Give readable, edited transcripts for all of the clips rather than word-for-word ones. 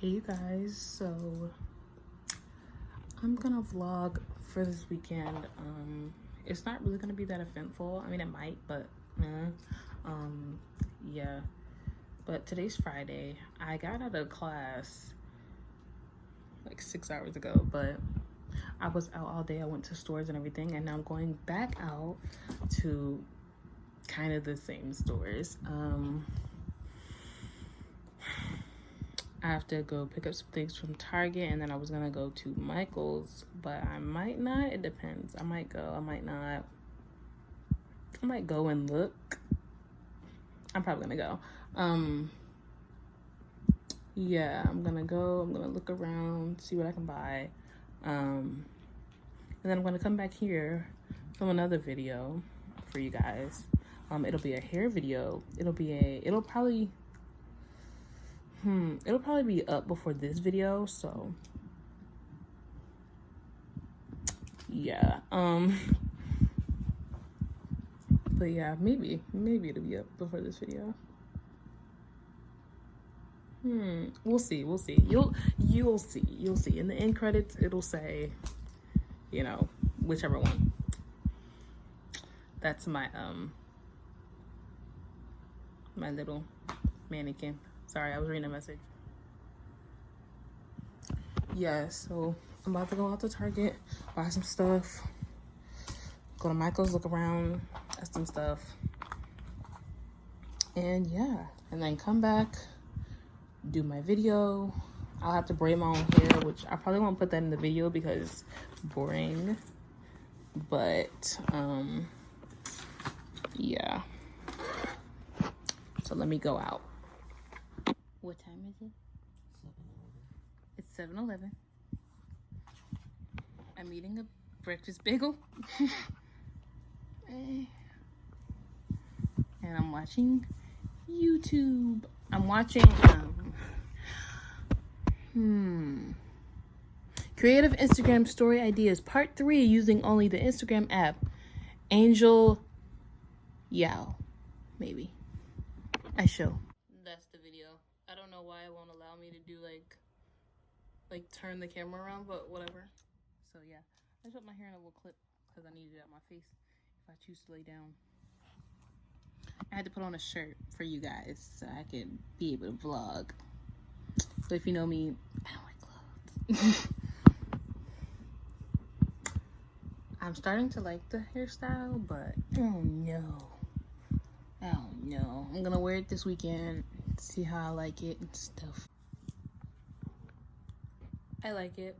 Hey you guys, so I'm gonna vlog for this weekend. It's not really gonna be that eventful. I mean, it might, but yeah. But today's Friday. I got out of class like 6 hours ago, but I was out all day. I went to stores and everything, and now I'm going back out to kind of the same stores. I have to go pick up some things from Target, and then I was gonna go to Michael's, but I might not. It depends. I might go, I might not. I might go and look. I'm probably gonna go. Yeah, I'm gonna go. I'm gonna look around, see what I can buy. And then I'm gonna come back here, film another video for you guys. It'll be a hair video. It'll probably be up before this video, so yeah. But yeah, maybe it'll be up before this video. We'll see. You'll see. In the end credits, it'll say, you know, whichever one. That's my my little mannequin. Sorry, I was reading a message. Yeah, so I'm about to go out to Target, buy some stuff, go to Michael's, look around at some stuff, and yeah, and then come back, do my video. I'll have to braid my own hair, which I probably won't put that in the video because it's boring, but yeah. So let me go out. What time is it? 7:11. It's 7:11. I'm eating a breakfast bagel. And I'm watching YouTube. I'm watching Creative Instagram Story Ideas Part 3 using only the Instagram app. Angel Yao. Maybe. I show. That's the video. I don't know why it won't allow me to do like turn the camera around, but whatever. So yeah, I just put my hair in a little clip because I needed it out my face if I choose to lay down. I had to put on a shirt for you guys so I could be able to vlog. So if you know me, I don't like clothes. I'm starting to like the hairstyle, but oh no. I'm gonna wear it this weekend, see how I like it and stuff. I like it.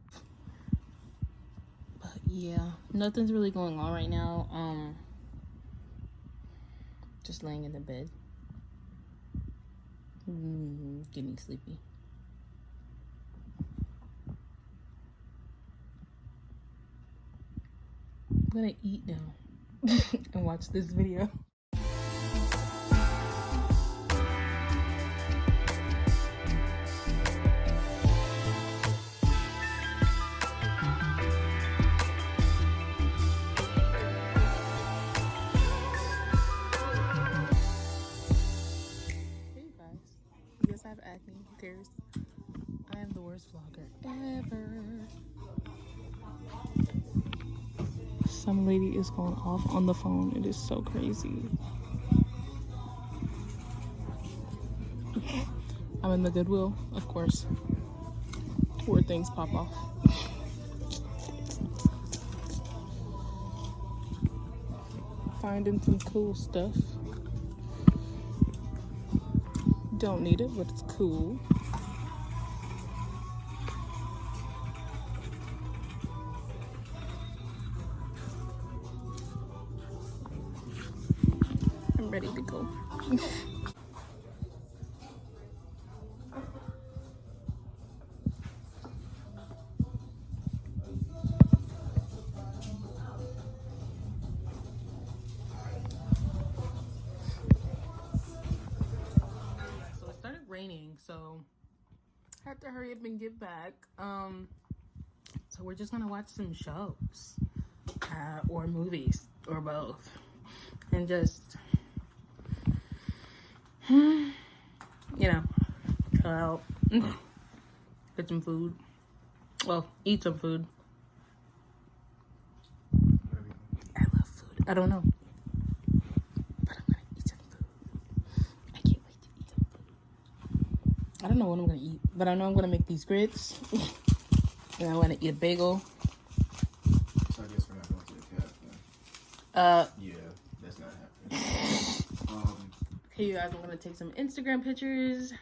But yeah, nothing's really going on right now. Just laying in the bed. Getting sleepy. I'm gonna eat now and watch this video. I have acne. Who cares? I am the worst vlogger ever. Some lady is going off on the phone. It is so crazy. I'm in the Goodwill, of course, where things pop off. Finding some cool stuff. Don't need it, but it's cool. I'm ready to go. Raining, so I have to hurry up and get back. So we're just gonna watch some shows or movies or both, and just you know, chill out. get some food. Well, eat some food. I love food. I don't know. But I'm gonna eat some food. I can't wait to eat some food. I don't know what I'm gonna eat, but I know I'm gonna make these grits. And I'm gonna eat a bagel. So I guess we're not going to the cafe then. Yeah, that's not happening. Okay, you guys, I'm gonna take some Instagram pictures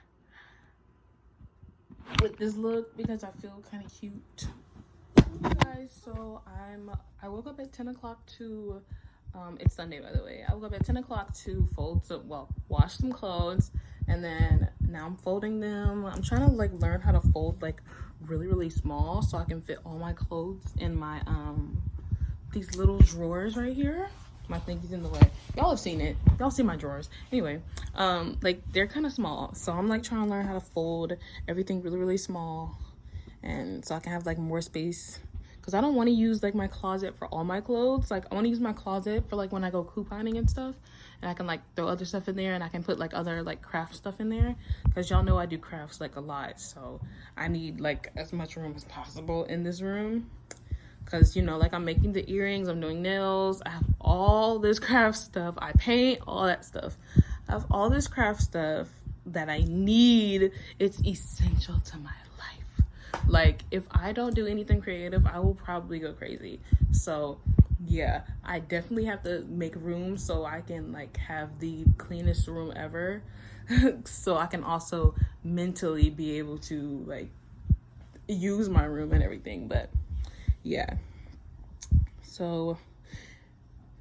with this look because I feel kind of cute. You guys, so I woke up at 10 o'clock to it's Sunday, by the way. I woke up at 10 o'clock to wash some clothes, and then now I'm folding them. I'm trying to like learn how to fold like really small so I can fit all my clothes in my these little drawers right here. My thingy's in the way. Y'all have seen it. Y'all see my drawers. Anyway, like they're kind of small, so I'm like trying to learn how to fold everything really small, and so I can have like more space, because I don't want to use like my closet for all my clothes. Like I want to use my closet for like when I go couponing and stuff, and I can like throw other stuff in there, and I can put like other like craft stuff in there, because y'all know I do crafts like a lot, so I need like as much room as possible in this room. Because, you know, like I'm making the earrings, I'm doing nails, I have all this craft stuff, I paint, all that stuff. I have all this craft stuff that I need. It's essential to my life. Like, if I don't do anything creative, I will probably go crazy. So, yeah, I definitely have to make room so I can, like, have the cleanest room ever. So I can also mentally be able to, like, use my room and everything. But yeah, so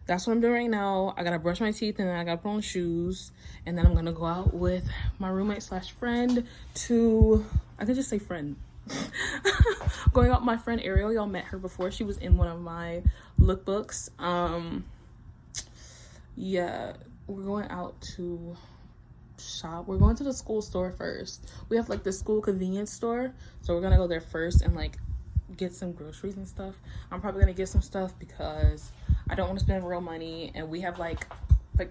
that's what I'm doing right now. I gotta brush my teeth, and then I gotta put on shoes, and then I'm gonna go out with my roommate slash friend to, I could just say friend. Going out with my friend Ariel. Y'all met her before. She was in one of my lookbooks. Yeah, we're going out to shop. We're going to the school store first. We have like the school convenience store, so we're gonna go there first and like get some groceries and stuff. I'm probably gonna get some stuff because I don't want to spend real money, and we have like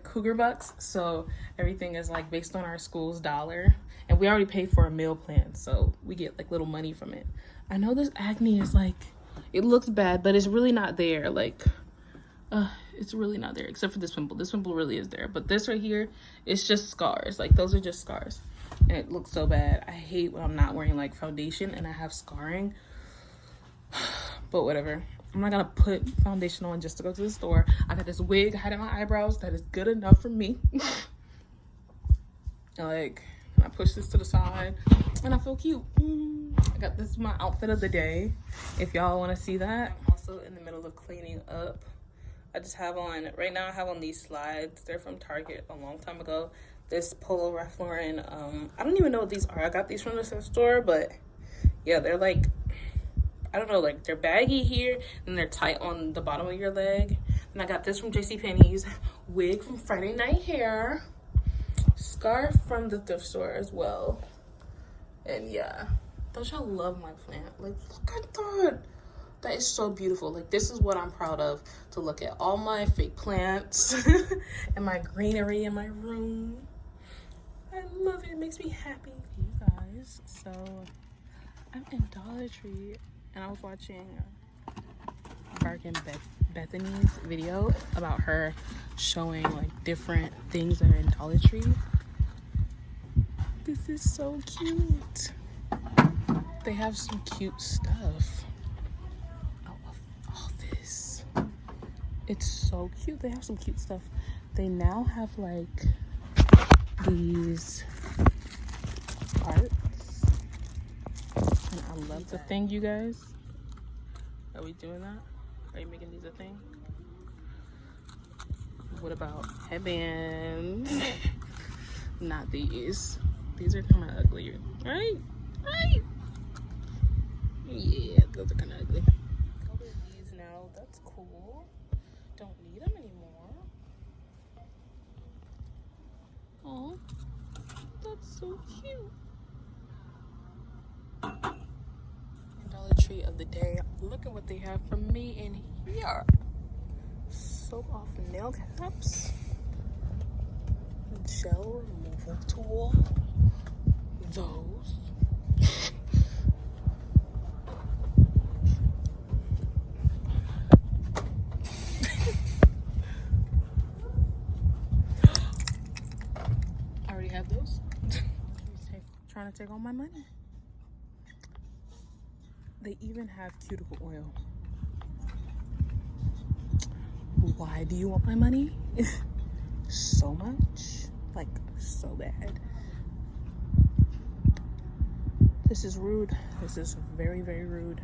Cougar bucks, so everything is like based on our school's dollar, and we already paid for a meal plan, so we get like little money from it. I know this acne is like, it looks bad, but it's really not there. Like it's really not there, except for this pimple. This pimple really is there, but this right here, it's just scars. Like those are just scars, and it looks so bad. I hate when I'm not wearing like foundation and I have scarring. But whatever, I'm not gonna put foundation on just to go to the store. I got this wig hiding my eyebrows that is good enough for me. Like, I push this to the side and I feel cute. I got this, my outfit of the day, if y'all want to see that. I'm also in the middle of cleaning up. I just have on, right now I have on these slides. They're from Target a long time ago. This Polo Ralph Lauren, I don't even know what these are. I got these from the thrift store, but yeah, they're like, I don't know, like they're baggy here and they're tight on the bottom of your leg. And I got this from JCPenney's, wig from Friday Night Hair, scarf from the thrift store as well. And yeah, don't y'all love my plant? Like, look at that. That is so beautiful. Like, this is what I'm proud of, to look at all my fake plants and my greenery in my room. I love it. It makes me happy. You guys, so I'm in Dollar Tree, and I was watching Bethany's video about her showing like different things that are in Dollar Tree. This is so cute. They have some cute stuff. I love all this. It's so cute. They have some cute stuff. They now have like these arts. And I love the thing, you guys. Are we doing that? Are you making these a thing? What about headbands? Not these. These are kind of ugly, right? Right? Yeah, those are kind of ugly. Color these now. That's cool. Don't need them anymore. Oh, that's so cute. Dollar Tree of the day. Look at what they have for me in here. Soap off nail caps, gel removal tool, those, there go my money. They even have cuticle oil. Why do you want my money? So much. Like, so bad. This is rude. This is very, very rude.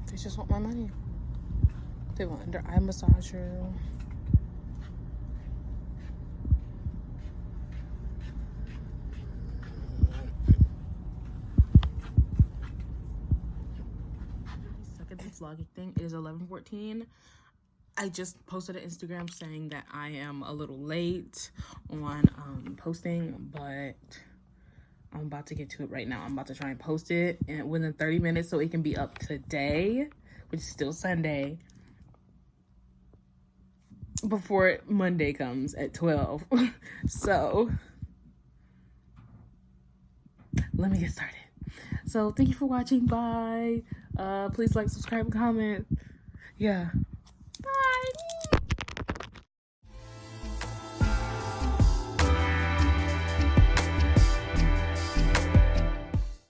They just want my money. They want under eye massager. Suck at this vlogging thing. It is 11:14. I just posted an Instagram saying that I am a little late on posting, but I'm about to get to it right now. I'm about to try and post it within 30 minutes so it can be up today, which is still Sunday, before Monday comes at 12. So let me get started. So thank you for watching. Bye. Please like, subscribe, and comment. Yeah.